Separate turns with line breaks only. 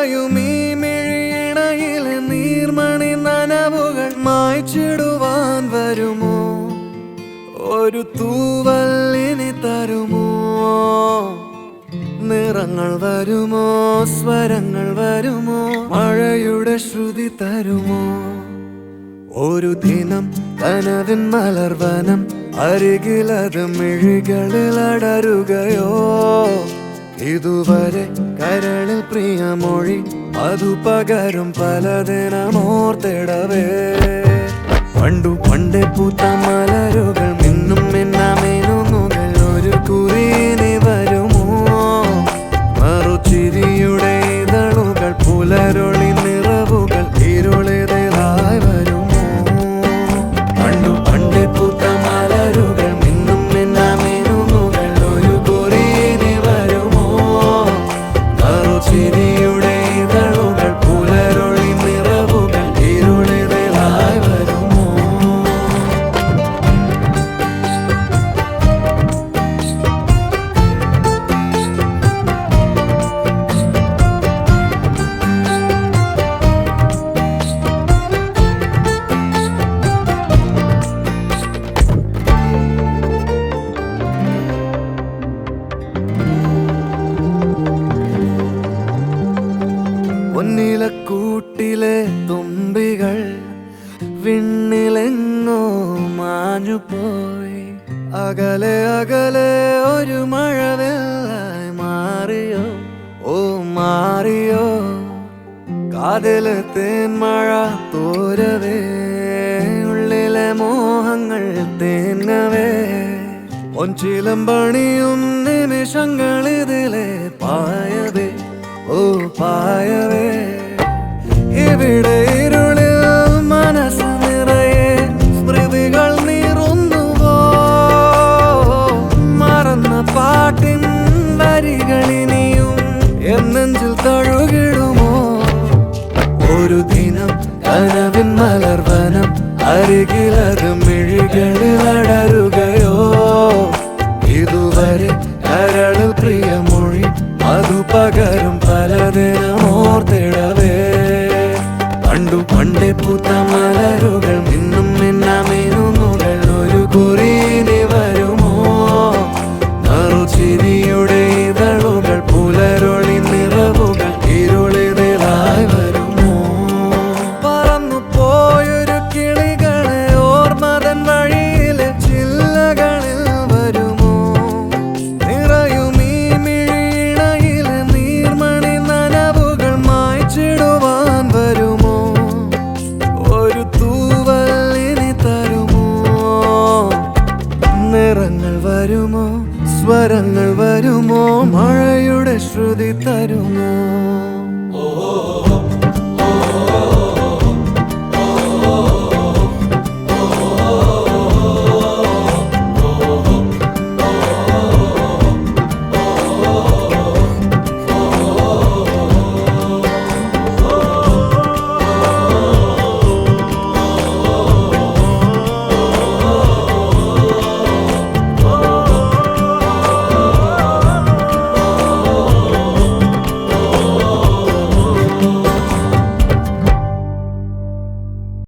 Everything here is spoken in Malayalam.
നിറയുമീ മിഴിയിണയിലെ നീർമണി നനവുകൾ മായ്ച്ചിടുവാൻ വരുമോ? ഒരു തൂവല്ലിനി തരുമോ? നിറങ്ങൾ വരുമോ? സ്വരങ്ങൾ വരുമോ? മഴയുടെ ശ്രുതി തരുമോ? ഒരു ദിനം കനവിൻ മലർവനം അരികിലത് മിഴികളിൽ അടരുകയോ? ഇതുവരെ കരളിൽ പ്രിയമൊഴി അതു പകരും പലതിനമോർത്തിടവേ. പണ്ടു പണ്ടേ പൂത്ത മലരുകൾ മിന്നും മിന്നാമേനുകൾ ഒരു കുറിയിനി വരുമോ? മറുചിരിയുടെ ഇതളുകൾ പുലരൊളി നിറവുകൾ ഇരുളിതായി വരുമോ? പണ്ടു പണ്ടേ പൂത്ത മലരുകൾ മിന്നും മിന്നാമേനുകൾ ഒരു കുറിയിനി വരുമോ? മറുചിരിയുടെ ഇതളുകൾ പുലരൊളി നിറവുകൾ ഇരുളിതായി വരുമോ? പൊന്നിലക്കൂട്ടിലെ തുമ്പികൾ വിണ്ണിലെങ്ങോ മാഞ്ഞുപോയി. അകലെ അകലെ ഒരു മഴവെള്ളായി മാറിയോ? ഓ മാറിയോ? കാതിലെ തേന്മഴ തോരവേ, ഉള്ളിലെ മോഹങ്ങൾ തേങ്ങവേ. ഒഞ്ചിലമ്പണിയും നിമിഷങ്ങളിതിലെ പായവേ, ഓ പായവേ. ഇവിടെ ഇരുളിൽ മനസ്സ് നിറയെ സ്മൃതികൾ നീറുന്നുവോ? മറന്ന പാട്ടിൻ വരികളിനിയും എന്നെഞ്ചിൽ തഴുകിടുമോ? ഒരു ദിനം കനവിൻ മലർവനം അരികിലത് മിഴികളിൽ അടരുകയോ? ഇതുവരെ കരളിൽ പ്രിയമൊഴി അതു പകരും പലതിനമോർത്തിടവേ. പണ്ടു പണ്ടേ പൂത്ത മലരുകൾ മിന്നും മിന്നാമേനുകൾ ഒരു കുറിയിനി വരുമോ? നറുചിരിയുടെ ഇതളുകൾ പുലരൊളി നിറവുകൾ ഇരുളിതായി വരുമോ? പറന്നു പോയൊരു കിളികളെ ഓർമ്മതൻ വഴിയിലെ ചില്ലകളിൽ വരുമോ? നിറയുമീ മിഴിയിണയിലെ നീർമണി നനവുകൾ മായ്ച്ചിടുവാൻ വരുമോ? ഒരു തൂവല്ലിനി തരുമോ? നിറങ്ങൾ വരുമോ? സ്വരങ്ങൾ വരുമോ? മഴയുടെ ശ്രുതി തരുമോ?